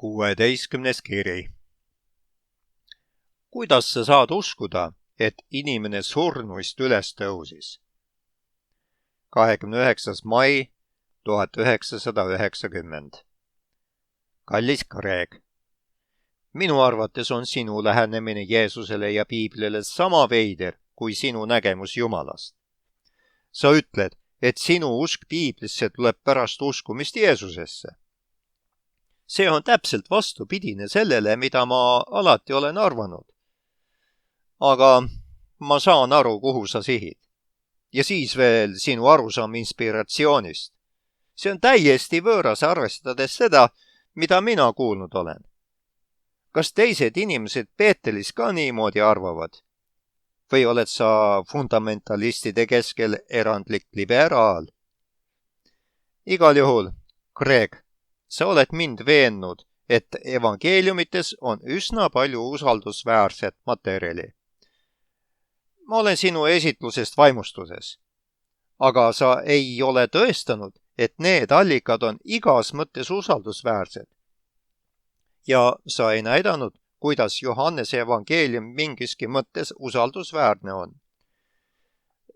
16. kiri. Kuidas sa saad uskuda, et inimene surnuist üles tõusis? 29. mai 1990. Kallis Greg, minu arvates on sinu lähenemine Jeesusele ja Piiblile sama veider kui sinu nägemus Jumalast. Sa ütled, et sinu usk Piiblisse tuleb pärast uskumist Jeesusesse. See on täpselt vastupidine sellele, mida ma alati olen arvanud. Aga ma saan aru, kuhu sa sihid. Ja siis veel sinu arusaam inspiratsioonist. See on täiesti võõras arvestades seda, mida mina kuulnud olen. Kas teised inimesed Beetelis ka niimoodi arvavad? Või oled sa fundamentalistide keskel erandlik liberaal? Igal juhul, Greg, sa oled mind veennud, et evangeeliumites on üsna palju usaldusväärset materjali. Ma olen sinu esitlusest vaimustuses. Aga sa ei ole tõestanud, et need allikad on igas mõttes usaldusväärsed. Ja sa ei näidanud, kuidas Johannese evangeelium mingiski mõttes usaldusväärne on.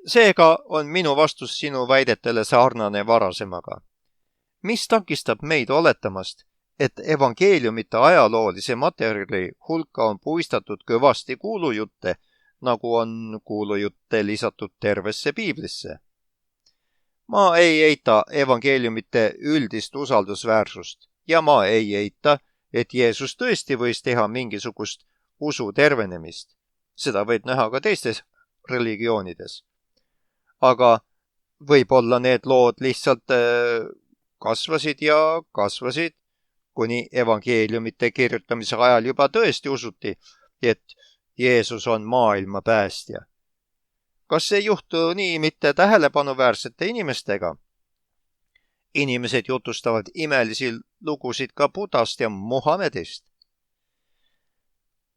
Seega on minu vastus sinu väidetele sarnane varasemaga. Mis takistab meid oletamast, et evangeeliumite ajaloolise materjali hulka on puistatud kõvasti kuulujutte, nagu on kuulujutte lisatud tervesse Piiblisse? Ma ei eita evangeeliumite üldist usaldusväärsust ja ma ei eita, et Jeesus tõesti võis teha mingisugust usu tervenemist. Seda võib näha ka teistes religioonides. Aga võib-olla need lood lihtsalt kasvasid ja kasvasid, kuni evangeeliumite kirjutamise ajal juba tõesti usuti, et Jeesus on maailma päästja. Kas ei juhtu nii mitte tähelepanuväärsete inimestega? Inimesed jutustavad imelisi lugusid ka Budast ja Muhamedist.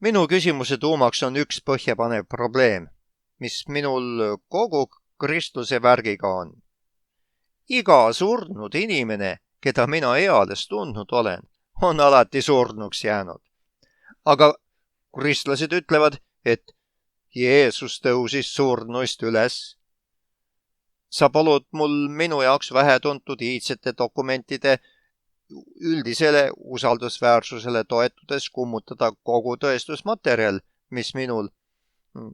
Minu küsimuse tuumaks on üks põhjapanev probleem, mis minul kogu kristluse värgiga on. Iga surnud inimene, keda mina eales tundnud olen, on alati surnuks jäänud. Aga kristlased ütlevad, et Jeesus tõusis surnuist üles. Sa palud mul minu jaoks vähetuntud iidsete dokumentide üldisele usaldusväärsusele toetudes kummutada kogu tõestusmaterjal, mis minul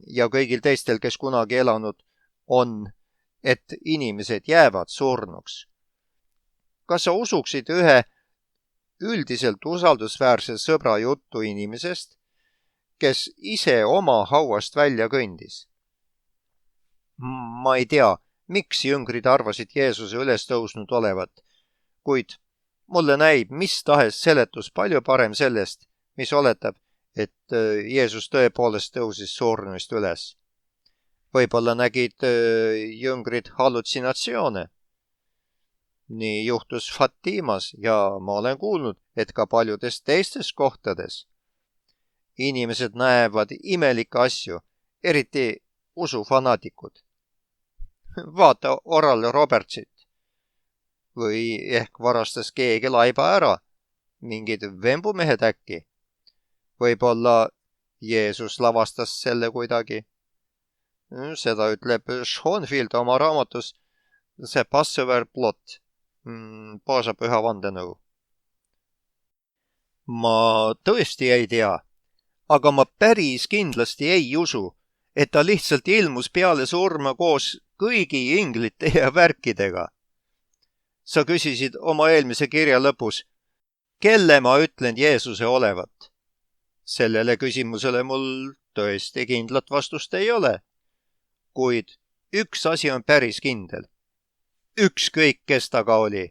ja kõigil teistel, kes kunagi elanud, on, et inimesed jäävad surnuks. Kas sa usuksid ühe üldiselt usaldusväärse sõbra juttu inimesest, kes ise oma hauast välja kõndis? Ma ei tea, miks jüngrid arvasid Jeesuse üles tõusnud olevat, kuid mulle näib mis tahes seletus palju parem sellest, mis oletab, et Jeesus tõepoolest tõusis surnuist üles. Võib-olla nägid jüngrid hallutsinatsioone. Nii juhtus Fatimas ja ma olen kuulnud, et ka paljudes teistes kohtades. Inimesed näevad imelikke asju, eriti usufanaatikud. Vaata Oral Robertsit. Või ehk varastas keegi laiba ära, mingid vembumehed äkki. Võib-olla Jeesus lavastas selle kuidagi. Seda ütleb Schoenfield oma raamatus The Passover Plot, paasapüha vandenõu. Ma tõesti ei tea, aga ma päris kindlasti ei usu, et ta lihtsalt ilmus peale surma koos kõigi inglite ja värkidega. Sa küsisid oma eelmise kirja lõpus, kelle ma ütlen Jeesuse olevat. Sellele küsimusele mul tõesti kindlat vastust ei ole. Kuid üks asi on päris kindel. Ükskõik, kes ta ka oli,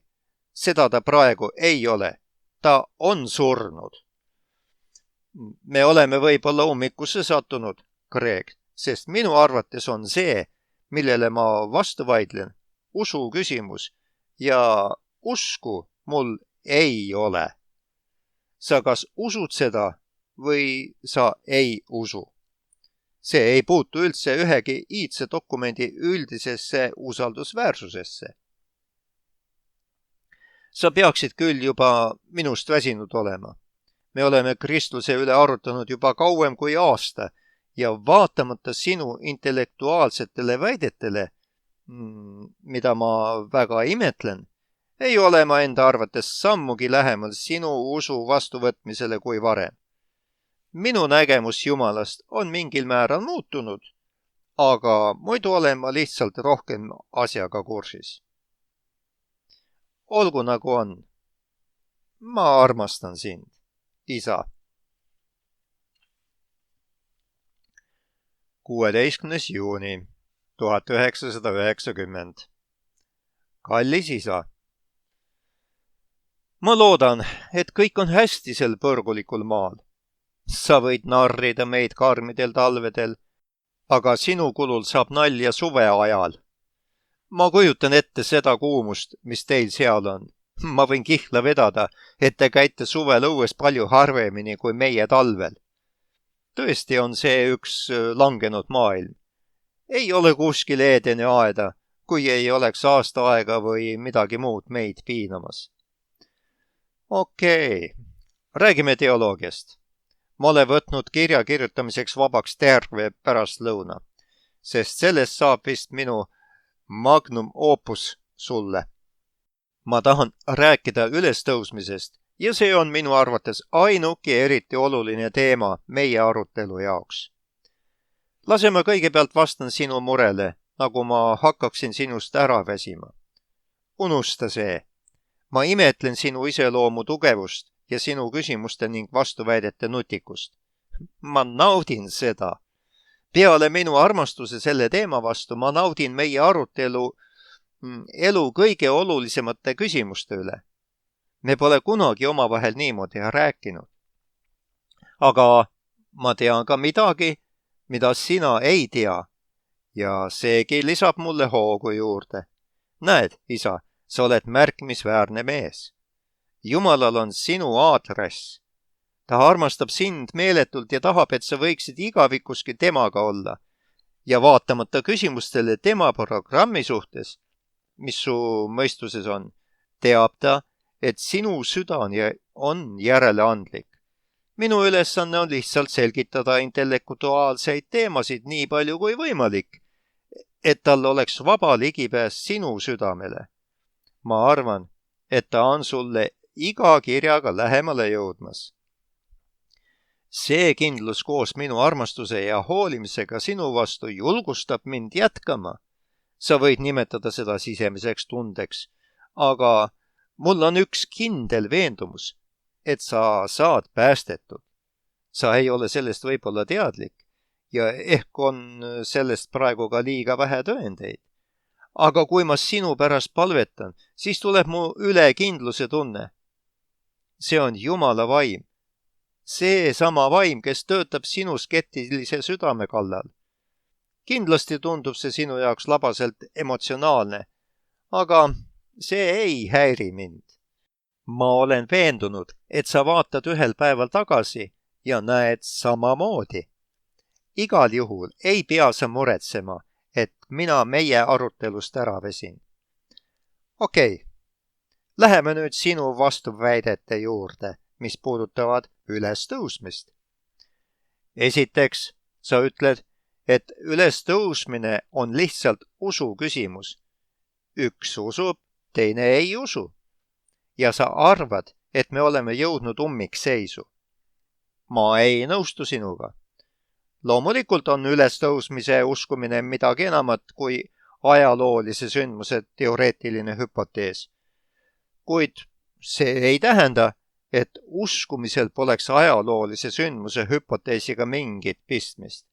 seda ta praegu ei ole. Ta on surnud. Me oleme võib-olla ummikusse sattunud, Greg, sest minu arvates on see, millele ma vastu vaidlen, usu küsimus ja usku mul ei ole. Sa kas usud seda või sa ei usu. See ei puutu üldse ühegi iidse dokumendi üldisesse usaldusväärsusesse. Sa peaksid küll juba minust väsinud olema. Me oleme Kristuse üle arutanud juba kauem kui aasta ja vaatamata sinu intellektuaalsetele väidetele, mida ma väga imetlen, ei ole ma enda arvates sammugi lähemal sinu usu vastuvõtmisele kui varem. Minu nägemus Jumalast on mingil määral muutunud, aga muidu olen ma lihtsalt rohkem asjaga kursis. Olgu nagu on. Ma armastan sind, isa. 16. juuni 1990. Kallis isa. Ma loodan, et kõik on hästi sel põrgulikul maal. Sa võid narrida meid karmidel talvedel, aga sinu kulul saab nalja suve ajal. Ma kujutan ette seda kuumust, mis teil seal on. Ma võin kihla vedada, et te käite suvel õues palju harvemini kui meie talvel. Tõesti on see üks langenud maailm. Ei ole kuskil Eedeni aeda, kui ei oleks aastaaega või midagi muud meid piinamas. Okei, räägime teoloogiast. Ma olen võtnud kirja kirjutamiseks vabaks terve pärastlõuna, sest sellest saab vist minu magnum opus sulle. Ma tahan rääkida ülestõusmisest ja see on minu arvates ainuke eriti oluline teema meie arutelu jaoks. Lase ma kõigepealt vastan sinu murele, nagu ma hakkaksin sinust ära väsima. Unusta see. Ma imetlen sinu iseloomu tugevust ja sinu küsimuste ning vastuväidete nutikust. Ma naudin seda. Peale minu armastuse selle teema vastu ma naudin meie arutelu elu kõige olulisemate küsimuste üle. Me pole kunagi omavahel niimoodi rääkinud. Aga ma tean ka midagi, mida sina ei tea ja seegi lisab mulle hoogu juurde. Näed, isa, sa oled märkimisväärne mees. Jumalal on sinu aadress. Ta armastab sind meeletult ja tahab, et sa võiksid igavikuski temaga olla. Ja vaatamata küsimustele tema programmi suhtes, mis su mõistuses on, teab ta, et sinu süda on järeleandlik. Minu ülesanne on lihtsalt selgitada intellektuaalseid teemasid nii palju kui võimalik, et tal oleks vaba ligipääs sinu südamele. Ma arvan, et ta on sulle iga kirjaga lähemale jõudmas. See kindlus koos minu armastuse ja hoolimisega sinu vastu julgustab mind jätkama. Sa võid nimetada seda sisemiseks tundeks, aga mul on üks kindel veendumus, et sa saad päästetud. Sa ei ole sellest võib-olla teadlik ja ehk on sellest praegu ka liiga vähe tõendeid. Aga kui ma sinu pärast palvetan, siis tuleb mu üle kindluse tunne. See on Jumala vaim. See sama vaim, kes töötab sinu skeptilise südame kallal. Kindlasti tundub see sinu jaoks labaselt emotsionaalne, aga see ei häiri mind. Ma olen veendunud, et sa vaatad ühel päeval tagasi ja näed samamoodi. Igal juhul ei pea sa muretsema, et mina meie arutelust ära vesin. Okei, läheme nüüd sinu vastuväidete juurde, mis puudutavad ülestõusmist. Esiteks, sa ütled, et ülestõusmine on lihtsalt usu küsimus. Üks usub, teine ei usu. Ja sa arvad, et me oleme jõudnud ummikseisu. Ma ei nõustu sinuga. Loomulikult on ülestõusmise uskumine midagi enamat kui ajaloolise sündmuse teoreetiline hüpotees. Kuid see ei tähenda, et uskumisel poleks ajaloolise sündmuse hüpoteesiga mingit pistmist.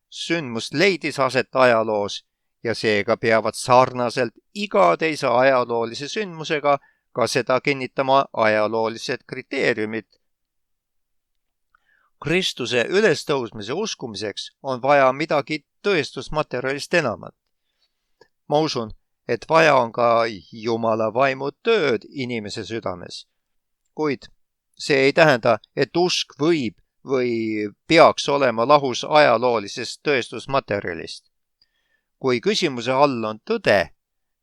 Sündmus leidis aset ajaloos ja seega peavad sarnaselt iga teise ajaloolise sündmusega ka seda kinnitama ajaloolised kriteeriumid. Kristuse ülestõusmise uskumiseks on vaja midagi tõestusmaterjalist enamat. Ma usun, et vaja on ka Jumala vaimu tööd inimese südames. Kuid see ei tähenda, et usk võib või peaks olema lahus ajaloolisest tõestusmaterjalist. Kui küsimuse all on tõde,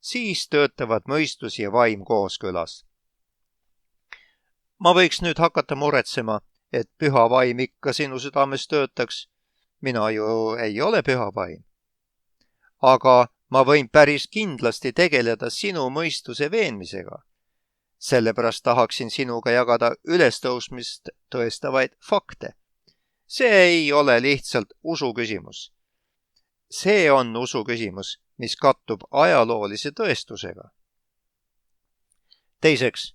siis töötavad mõistus ja vaim kooskõlas. Ma võiks nüüd hakata muretsema, et püha vaim ikka sinu südames töötaks. Mina ju ei ole püha vaim. Aga ma võin päris kindlasti tegeleda sinu mõistuse veenmisega. Sellepärast tahaksin sinuga jagada ülestõusmist tõestavaid fakte. See ei ole lihtsalt usu küsimus. See on usu küsimus, mis kattub ajaloolise tõestusega. Teiseks,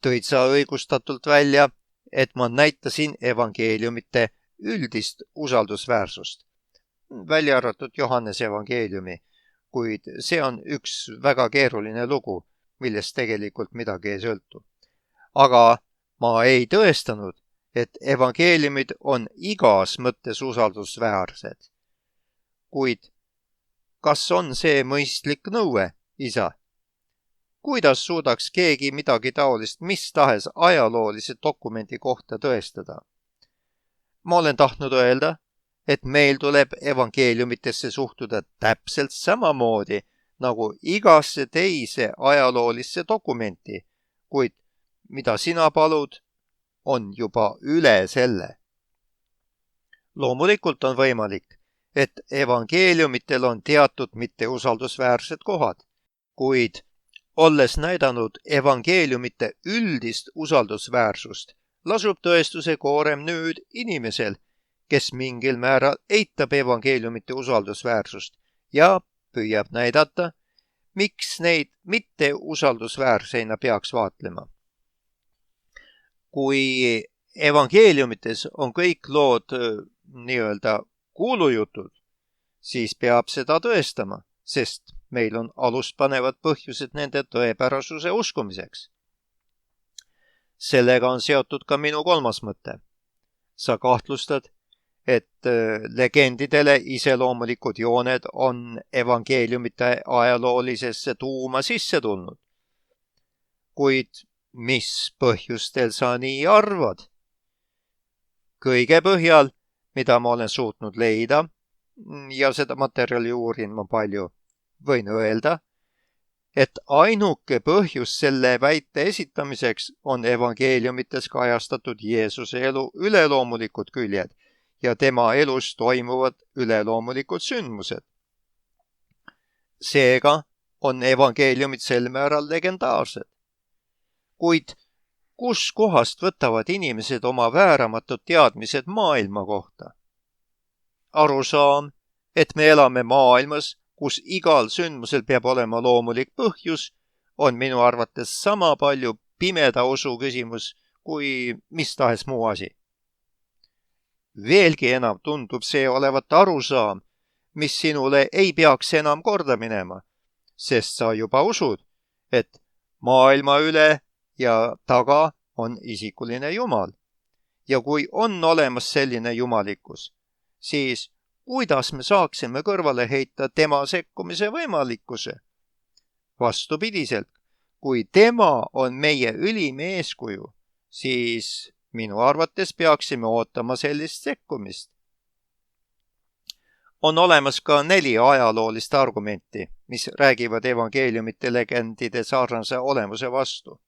tõid sa õigustatult välja, et ma näitasin evangeeliumite üldist usaldusväärsust, välja arvatud Johannese evangeeliumi, kuid see on üks väga keeruline lugu, millest tegelikult midagi ei sõltu. Aga ma ei tõestanud, et evangeeliumid on igas mõttes usaldusväärsed. Kuid kas on see mõistlik nõue, isa? Kuidas suudaks keegi midagi taolist mis tahes ajaloolise dokumendi kohta tõestada? Ma olen tahtnud öelda, et meil tuleb evangeeliumitesse suhtuda täpselt samamoodi nagu igasse teise ajaloolisse dokumenti, kuid mida sina palud, on juba üle selle. Loomulikult on võimalik, et evangeeliumitel on teatud mitteusaldusväärsed kohad, kuid olles näidanud evangeeliumite üldist usaldusväärsust, lasub tõestuse koorem nüüd inimesel, kes mingil määral eitab evangeeliumite usaldusväärsust ja püüab näidata, miks neid mitteusaldusväärseina peaks vaatlema. Kui evangeeliumites on kõik lood nii-öelda kuulujutud, siis peab seda tõestama, sest meil on aluspanevad põhjused nende tõepärasuse uskumiseks. Sellega on seotud ka minu kolmas mõte. Sa kahtlustad, et legendidele iseloomulikud jooned on evangeeliumite ajaloolisesse tuuma sisse tulnud. Kuid mis põhjustel sa nii arvad? Kõige põhjal, mida ma olen suutnud leida, ja seda materjali uurin ma palju, võin öelda, et ainuke põhjus selle väite esitamiseks on evangeeliumites kajastatud Jeesuse elu üleloomulikud küljed ja tema elus toimuvad üleloomulikud sündmused. Seega on evangeeliumid sel määral legendaarsed. Kuid kus kohast võtavad inimesed oma vääramatud teadmised maailma kohta? Arusaam, et me elame maailmas, kus igal sündmusel peab olema loomulik põhjus, on minu arvates sama palju pimeda usu küsimus kui mis tahes muu asi. Veelgi enam tundub see olevat arusaam, mis sinule ei peaks enam korda minema, sest sa juba usud, et maailma üle ja taga on isikuline Jumal. Ja kui on olemas selline jumalikkus, siis kuidas me saaksime kõrvale heita tema sekkumise võimalikkuse? Vastupidiselt, kui tema on meie ülim eeskuju, siis minu arvates peaksime ootama sellist sekkumist. On olemas ka 4 ajaloolist argumenti, mis räägivad evangeeliumite legendide sarnase olemuse vastu.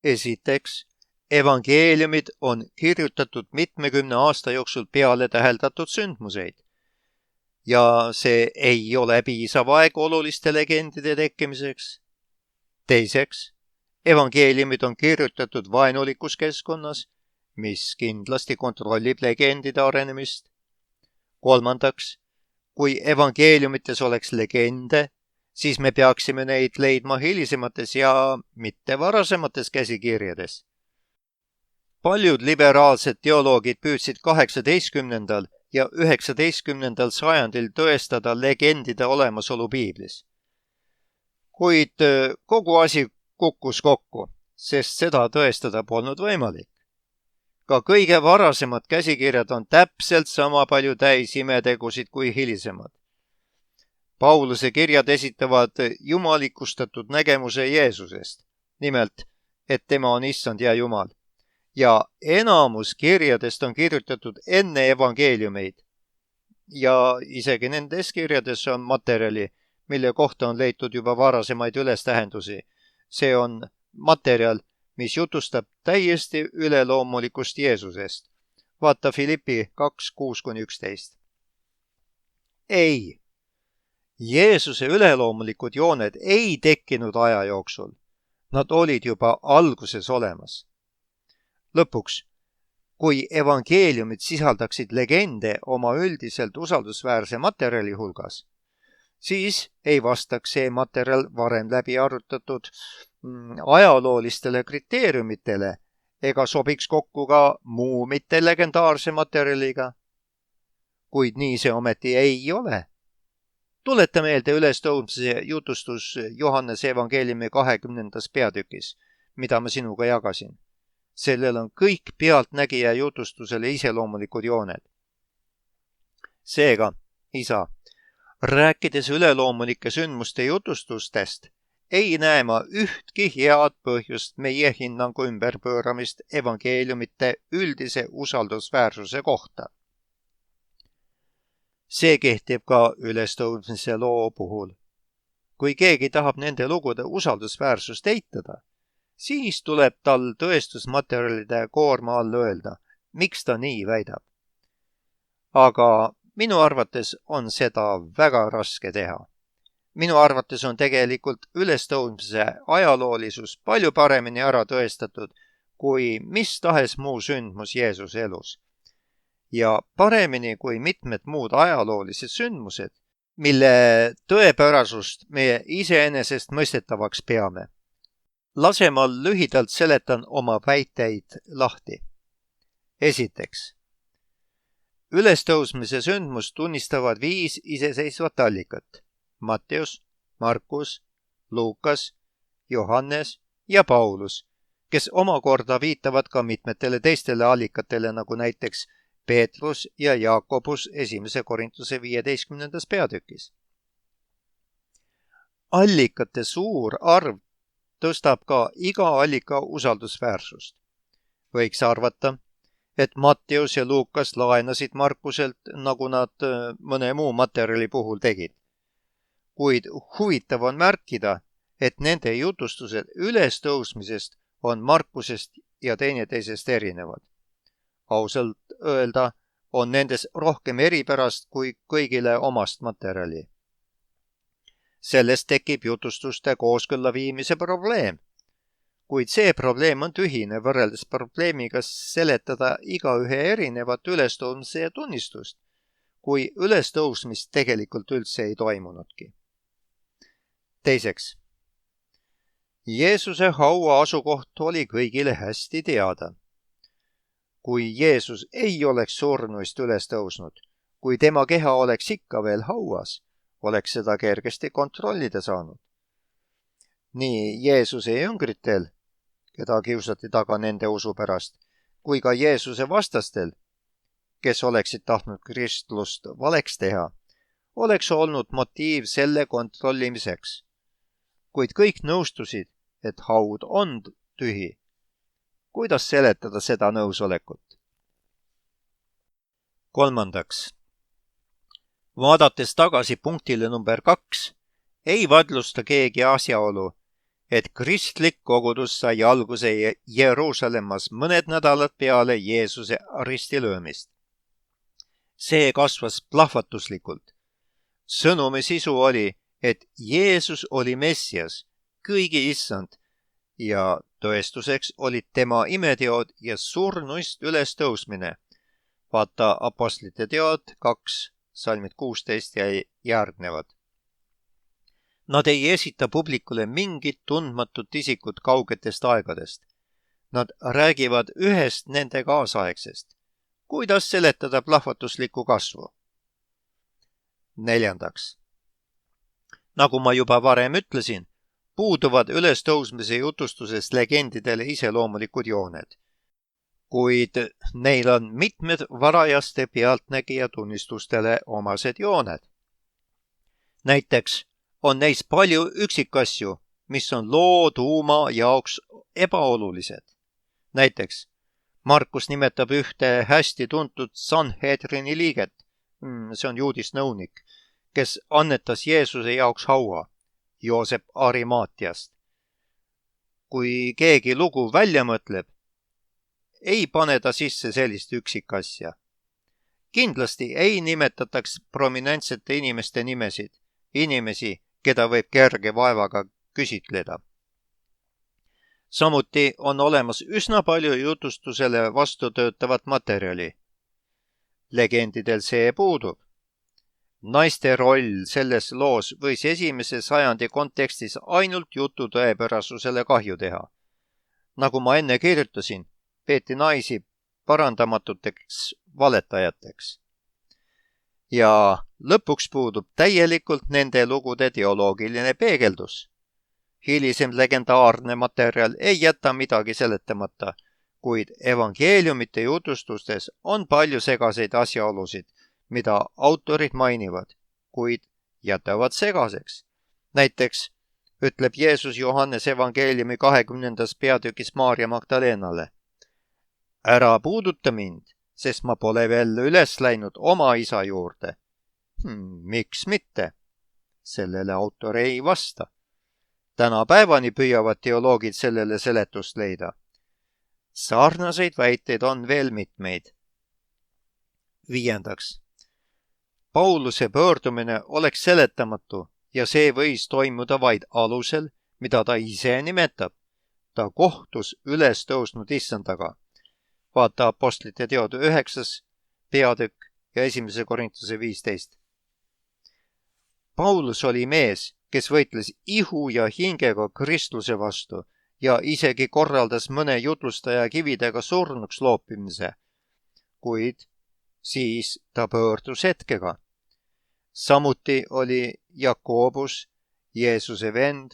Esiteks, evangeeliumid on kirjutatud mitmekümne aasta jooksul peale täheldatud sündmuseid. Ja see ei ole piisav aeg oluliste legendide tekkimiseks. Teiseks, evangeeliumid on kirjutatud vaenulikus keskkonnas, mis kindlasti kontrollib legendide arenemist. Kolmandaks, kui evangeeliumites oleks legende, siis me peaksime neid leidma hilisemates ja mitte varasemates käsikirjades. Paljud liberaalsed teoloogid püüdsid 18. ja 19. sajandil tõestada legendide olemasolu piiblis. Kuid kogu asi kukkus kokku, sest seda tõestada polnud võimalik. Ka kõige varasemad käsikirjad on täpselt sama palju täis imetegusid kui hilisemad. Pauluse kirjad esitavad jumalikustatud nägemuse Jeesusest, nimelt, et tema on issand ja Jumal. Ja enamus kirjadest on kirjutatud enne evangeeliumeid. Ja isegi nendes kirjades on materjali, mille kohta on leitud juba varasemaid ülestähendusi. See on materjal, mis jutustab täiesti üleloomulikust Jeesusest. Vaata Filippi 2:6-11. Ei, Jeesuse üleloomulikud jooned ei tekkinud aja jooksul. Nad olid juba alguses olemas. Lõpuks, kui evangeeliumid sisaldaksid legende oma üldiselt usaldusväärse materjali hulgas, siis ei vastaks see materjal varem läbi arutatud ajaloolistele kriteeriumitele ega sobiks kokku ka muu mitte legendaarse materjaliga. Kuid nii see ometi ei ole. Tuleta meelde ülestõusmise jutustus Johannese evangeeliumi 20. peatükis, mida ma sinuga jagasin. Sellel on kõik pealtnägija jutustusele iseloomulikud jooned. Seega, isa, rääkides üleloomulike sündmuste jutustustest, ei näe ma ühtki head põhjust meie hinnangu ümberpööramist evangeeliumite üldise usaldusväärsuse kohta. See kehtib ka ülestõusmise loo puhul. Kui keegi tahab nende lugude usaldusväärsust eitada, siis tuleb tal tõestusmaterjalide koorma all öelda, miks ta nii väidab. Aga minu arvates on seda väga raske teha. Minu arvates on tegelikult ülestõusmise ajaloolisus palju paremini ära tõestatud kui mis tahes muu sündmus Jeesuse elus. Ja paremini kui mitmed muud ajaloolised sündmused, mille tõepärasust me iseenesest mõistetavaks peame. Lase ma lühidalt seletan oma väiteid lahti. Esiteks, ülestõusmise sündmust tunnistavad 5 iseseisvat allikat. Matteus, Markus, Luukas, Johannes ja Paulus, kes omakorda viitavad ka mitmetele teistele allikatele, nagu näiteks Peetrus ja Jaakobus 1. Korintuse 15. peatükis. Allikate suur arv tõstab ka iga allika usaldusväärsust. Võiks arvata, et Matteus ja Luukas laenasid Markuselt, nagu nad mõne muu materjali puhul tegid. Kuid huvitav on märkida, et nende jutustused ülestõusmisest on Markusest ja teineteisest erinevad. Ausalt öelda on nendes rohkem eripärast kui kõigile omast materjali. Sellest tekib jutustuste kooskõlla viimise probleem, kuid see probleem on tühine võrreldes probleemiga seletada igaühe erinevat ülestõusmise tunnistust, kui ülestõusmist tegelikult üldse ei toimunudki. Teiseks, Jeesuse haua asukoht oli kõigile hästi teada. Kui Jeesus ei oleks surnuist üles tõusnud, kui tema keha oleks ikka veel hauas, oleks seda kergesti kontrollida saanud. Nii Jeesuse jüngritel, keda kiusati taga nende usu pärast, kui ka Jeesuse vastastel, kes oleksid tahtnud kristlust valeks teha, oleks olnud motiiv selle kontrollimiseks. Kuid kõik nõustusid, et haud on tühi. Kuidas seletada seda nõusolekut? Kolmandaks. Vaadates tagasi punktile number 2, ei vadlusta keegi asjaolu, et kristlik kogudus sai alguse Jeruusalemmas mõned nädalad peale Jeesuse ristilöömist. See kasvas plahvatuslikult. Sõnumi sisu oli, et Jeesus oli Messias, kõigi issand, ja tõestuseks olid tema imeteod ja surnuist ülestõusmine. Vaata Apostlite teod 2, salmid 16 ja järgnevad. Nad ei esita publikule mingit tundmatut isikut kaugetest aegadest. Nad räägivad ühest nende kaasaegsest. Kuidas seletada plahvatuslikku kasvu? Neljandaks. Nagu ma juba varem ütlesin, puuduvad ülestõusmise jutustusest legendidele iseloomulikud jooned. Kuid neil on mitmed varajaste pealtnägija tunnistustele omased jooned. Näiteks on neis palju üksikasju, mis on loo tuuma jaoks ebaolulised. Näiteks Markus nimetab ühte hästi tuntud Sanhedrini liiget, see on juudist nõunik, kes annetas Jeesuse jaoks haua, Joosep Arimaatiast. kui keegi lugu välja mõtleb, ei pane ta sisse sellist üksikasja. Kindlasti ei nimetataks prominentsete inimeste nimesid, inimesi, keda võib kerge vaevaga küsitleda. Samuti on olemas üsna palju jutustusele vastu töötavat materjali. Legendidel see puudub. Naiste roll selles loos võis esimese sajandi kontekstis ainult jutu tõepärasusele kahju teha. Nagu ma enne kirjutasin, peeti naisi parandamatuteks valetajateks. Ja lõpuks puudub täielikult nende lugude teoloogiline peegeldus. Hilisem legendaarne materjal ei jäta midagi seletamata, kuid evangeeliumite jutustustes on palju segaseid asjaolusid, mida autorid mainivad, kuid jätavad segaseks. Näiteks ütleb Jeesus Johannes evangeeliumi 20. peatükis Maarja Magdalenale: ära puuduta mind, sest ma pole veel üles läinud oma isa juurde. Miks mitte? Sellele autor ei vasta. Tänapäevani püüavad teoloogid sellele seletust leida. Sarnaseid väiteid on veel mitmeid. 5. Pauluse pöördumine oleks seletamatu ja see võis toimuda vaid alusel, mida ta ise nimetab. Ta kohtus üles tõusnud issandaga. Vaata Apostlite teod 9. peatükk ja 1. Korintuse 15. Paulus oli mees, kes võitles ihu ja hingega Kristuse vastu ja isegi korraldas mõne jutlustaja kividega surnuks loopimise, kuid siis ta pöördus hetkega. Samuti oli Jakobus, Jeesuse vend,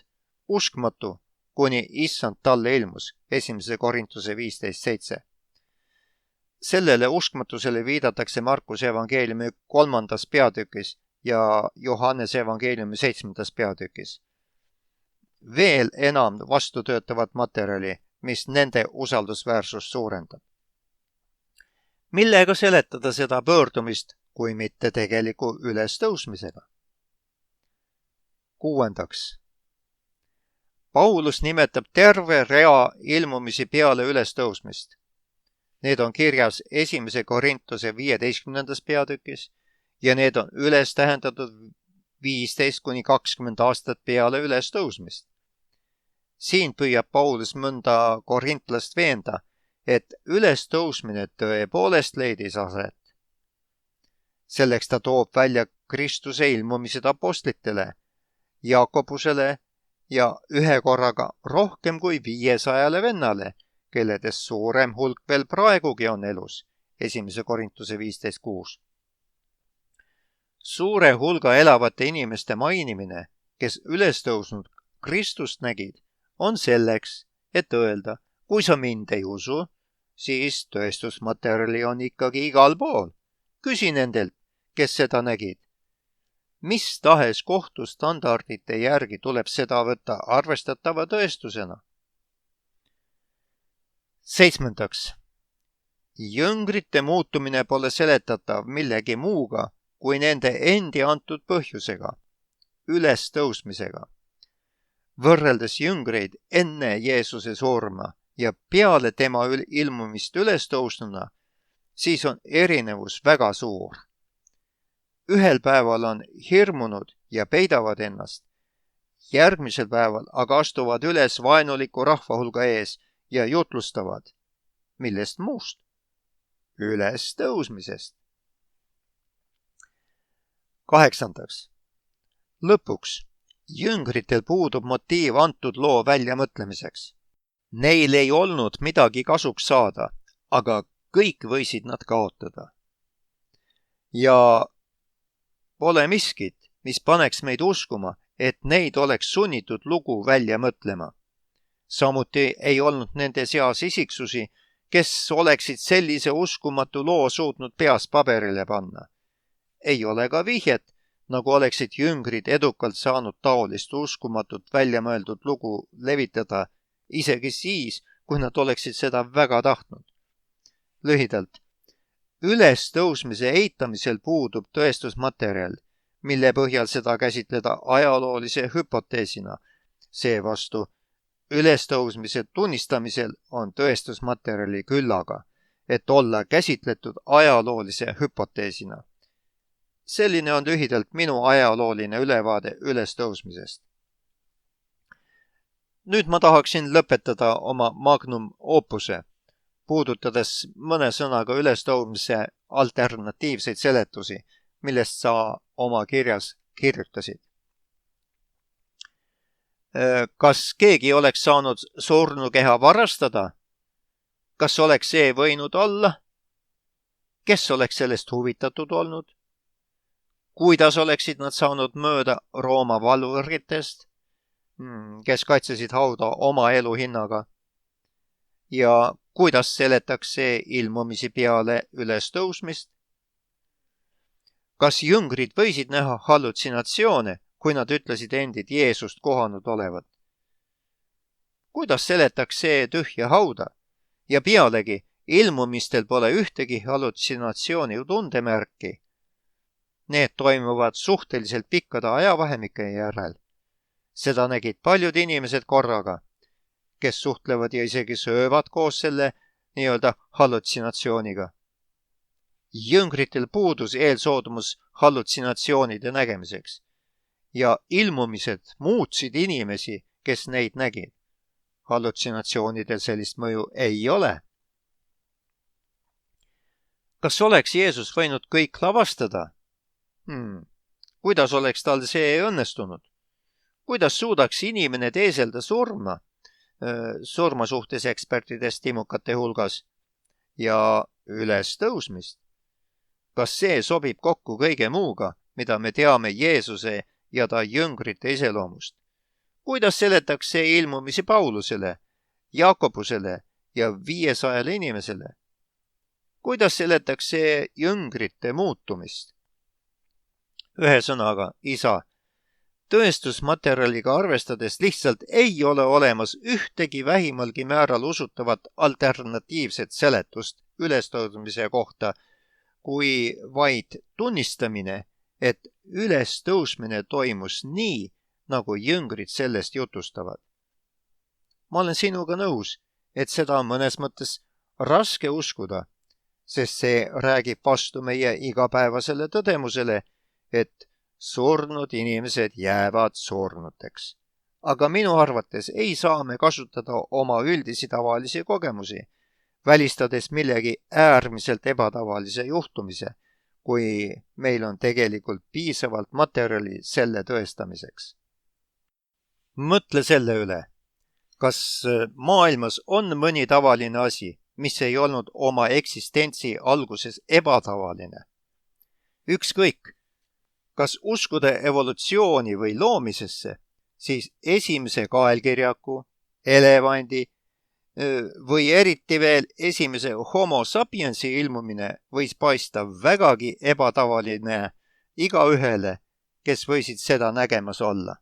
uskmatu, kuni issand talle ilmus, 1. Korintuse 15.7. Sellele uskmatusele viidatakse Markuse evangeeliumi 3. peatükis ja Johannese evangeeliumi 7. peatükis. Veel enam vastutöötavat materjali, mis nende usaldusväärsust suurendab. Millega seletada seda pöördumist, kui mitte tegeliku ülestõusmisega? 6. Paulus nimetab terve rea ilmumisi peale ülestõusmist. Need on kirjas 1. Korintuse 15. peatükis ja need on üles tähendatud 15–20 aastat peale ülestõusmist. Siin püüab Paulus mõnda korintlast veenda, et ülestõusmine tõepoolest leidis aset. Selleks ta toob välja Kristuse ilmumised apostlitele, Jakobusele ja ühe korraga rohkem kui 500 vennale, kelledest suurem hulk veel praegugi on elus, 1. Korintuse 15.6. Suure hulga elavate inimeste mainimine, kes ülestõusnud Kristust nägid, on selleks, et öelda, kui sa mind ei usu, siis tõestusmaterjali on ikkagi igal pool. Küsi nendelt, kes seda nägid. Mis tahes kohtustandardite järgi tuleb seda võtta arvestatava tõestusena. 7. Jõngrite muutumine pole seletatav millegi muuga kui nende endi antud põhjusega, ülestõusmisega. Võrreldes jüngreid enne Jeesuse surma ja peale tema ilmumist ülestõusnuna, siis on erinevus väga suur. Ühel päeval on hirmunud ja peidavad ennast. Järgmisel päeval aga astuvad üles vaenuliku rahvahulga ees ja jutlustavad. Millest muust? Ülestõusmisest. 8. Lõpuks, jüngritel puudub motiiv antud loo väljamõtlemiseks. Neil ei olnud midagi kasuks saada, aga kõik võisid nad kaotada. Ja pole miskit, mis paneks meid uskuma, et neid oleks sunnitud lugu välja mõtlema. Samuti ei olnud nende seas isiksusi, kes oleksid sellise uskumatu loo suutnud peas paberile panna. Ei ole ka vihjet, nagu oleksid jüngrid edukalt saanud taolist uskumatut väljamõeldud lugu levitada, isegi siis, kui nad oleksid seda väga tahtnud. Lühidalt, ülestõusmise eitamisel puudub tõestusmaterjal, mille põhjal seda käsitleda ajaloolise hüpoteesina. Seevastu ülestõusmise tunnistamisel on tõestusmaterjali küllaga, et olla käsitletud ajaloolise hüpoteesina. Selline on lühidalt minu ajalooline ülevaade ülestõusmisest. Nüüd ma tahaksin lõpetada oma magnum opuse, puudutades mõne sõnaga ülestõusmise alternatiivseid seletusi, millest sa oma kirjas kirjutasid. Kas keegi oleks saanud surnukeha varastada? Kas oleks see võinud olla? Kes oleks sellest huvitatud olnud? Kuidas oleksid nad saanud mööda Rooma valvuritest, kes kaitsesid hauda oma elu hinnaga? Ja kuidas seletaks see ilmumisi peale ülestõusmist? Kas jüngrid võisid näha hallutsinatsioone, kui nad ütlesid endid Jeesust kohanud olevat? Kuidas seletaks see tühja hauda? Ja pealegi, ilmumistel pole ühtegi hallutsinatsiooni tundemärki. Need toimuvad suhteliselt pikkade ajavahemike järel. Seda nägid paljud inimesed korraga, kes suhtlevad ja isegi söövad koos selle nii-öelda hallutsinatsiooniga. Jüngritel puudus eelsoodumus hallutsinatsioonide nägemiseks ja ilmumised muutsid inimesi, kes neid nägid. Hallutsinatsioonidel sellist mõju ei ole. Kas oleks Jeesus võinud kõik lavastada? Kuidas oleks tal see õnnestunud? Kuidas suudaks inimene teeselda surma? Surma suhtes ekspertidest timukate hulgas ja ülestõusmist? Kas see sobib kokku kõige muuga, mida me teame Jeesuse ja ta jüngrite iseloomust? Kuidas seletaks see ilmumisi Paulusele, Jakobusele ja 500 inimesele? Kuidas seletaks see jüngrite muutumist? Ühesõnaga, isa, tõestusmaterjaliga arvestades lihtsalt ei ole olemas ühtegi vähimalgi määral usutavat alternatiivset seletust ülestõusmise kohta, kui vaid tunnistamine, et ülestõusmine toimus nii, nagu jüngrid sellest jutustavad. Ma olen sinuga nõus, et seda on mõnes mõttes raske uskuda, sest see räägib vastu meie igapäevasele tõdemusele, et surnud inimesed jäävad surnuteks. Aga minu arvates ei saa me kasutada oma üldisi tavalisi kogemusi, välistades millegi äärmiselt ebatavalise juhtumise, kui meil on tegelikult piisavalt materjali selle tõestamiseks. Mõtle selle üle, kas maailmas on mõni tavaline asi, mis ei olnud oma eksistentsi alguses ebatavaline? Ükskõik, kas uskuda evolutsiooni või loomisesse, siis esimese kaelkirjaku, elevandi või eriti veel esimese homo sapiensi ilmumine võis paista vägagi ebatavaline igaühele, kes võisid seda nägemas olla.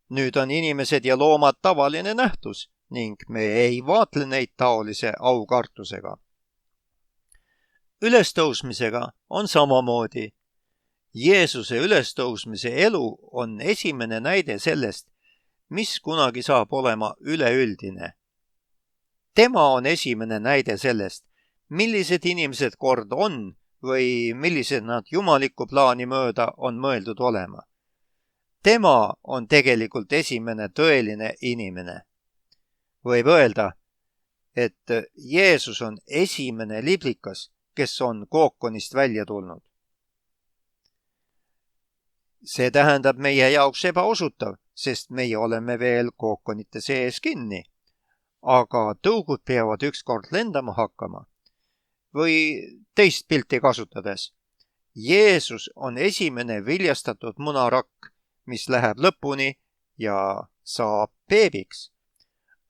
Nüüd on inimesed ja loomad tavaline nähtus ning me ei vaatle neid taolise aukartusega. Ülestõusmisega on samamoodi. Jeesuse ülestõusmise elu on esimene näide sellest, mis kunagi saab olema üleüldine. Tema on esimene näide sellest, millised inimesed kord on või millised nad jumalikku plaani mööda on mõeldud olema. Tema on tegelikult esimene tõeline inimene. Võib öelda, et Jeesus on esimene liblikas, kes on kookonist välja tulnud. See tähendab meie jaoks ebausutav, sest meie oleme veel kookonite sees kinni. Aga tõugud peavad ükskord lendama hakkama. Või teist pilti kasutades. Jeesus on esimene viljastatud munarakk, mis läheb lõpuni ja saab beebiks.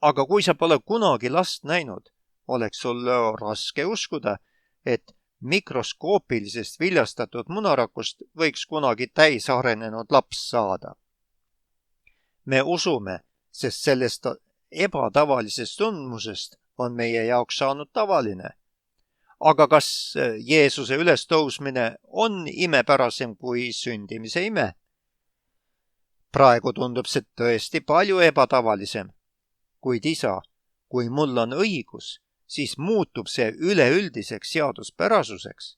Aga kui sa pole kunagi last näinud, oleks sul raske uskuda, et mikroskoopilisest viljastatud munarakust võiks kunagi täisarenenud laps saada. Me usume, sest sellest ebatavalisest tundmusest on meie jaoks saanud tavaline. Aga kas Jeesuse ülestõusmine on imepärasem kui sündimise ime? Praegu tundub see tõesti palju ebatavalisem. kuid isa, kui mul on õigus, siis muutub see üleüldiseks seaduspärasuseks.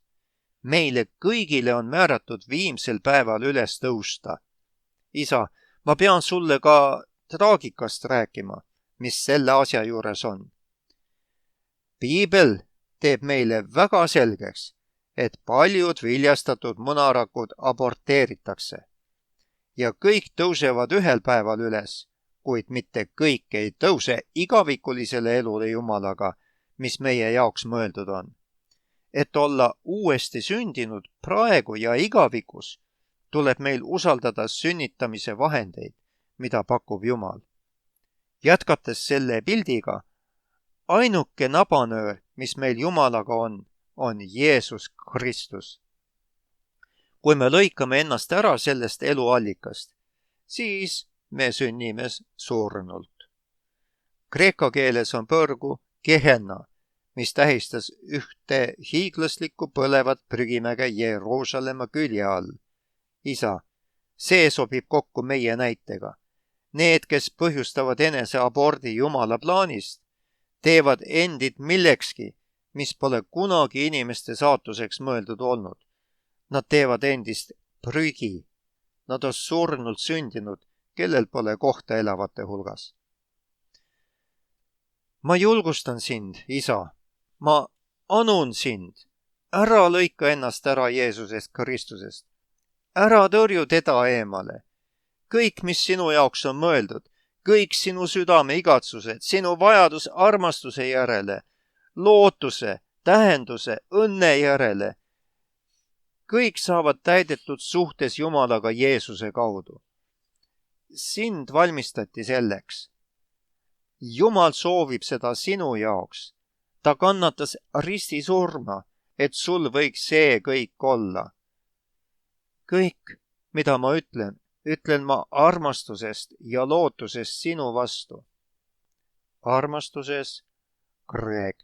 Meile kõigile on määratud viimsel päeval üles tõusta. Isa, ma pean sulle ka traagikast rääkima, mis selle asja juures on. Piibel teeb meile väga selgeks, et paljud viljastatud munarakud aborteeritakse ja kõik tõusevad ühel päeval üles, kuid mitte kõik ei tõuse igavikulisele elule Jumalaga, mis meie jaoks mõeldud on. Et olla uuesti sündinud praegu ja igavikus, tuleb meil usaldada sünnitamise vahendeid, mida pakub Jumal. Jätkates selle pildiga, ainuke nabanöör, mis meil Jumalaga on Jeesus Kristus. Kui me lõikame ennast ära sellest eluallikast, siis me sünnime surnult. Kreeka keeles on põrgu Gehenna, mis tähistas ühte hiiglaslikku põlevat prügimäge Jeruusalemma külje all. Isa, see sobib kokku meie näitega. Need, kes põhjustavad eneseabordi Jumala plaanist, teevad endid millekski, mis pole kunagi inimeste saatuseks mõeldud olnud. Nad teevad endist prügi. Nad on surnult sündinud, kellel pole kohta elavate hulgas. Ma julgustan sind, isa. Ma anun sind. Ära lõika ennast ära Jeesusest Kristusest. Ära tõrju teda eemale. Kõik, mis sinu jaoks on mõeldud, kõik sinu südame igatsused, sinu vajadus armastuse järele, lootuse, tähenduse, õnne järele, kõik saavad täidetud suhtes Jumalaga Jeesuse kaudu. Sind valmistati selleks. Jumal soovib seda sinu jaoks. Ta kannatas ristisurma, et sul võiks see kõik olla. Kõik, mida ma ütlen ma armastusest ja lootusest sinu vastu. Armastuses, Greg.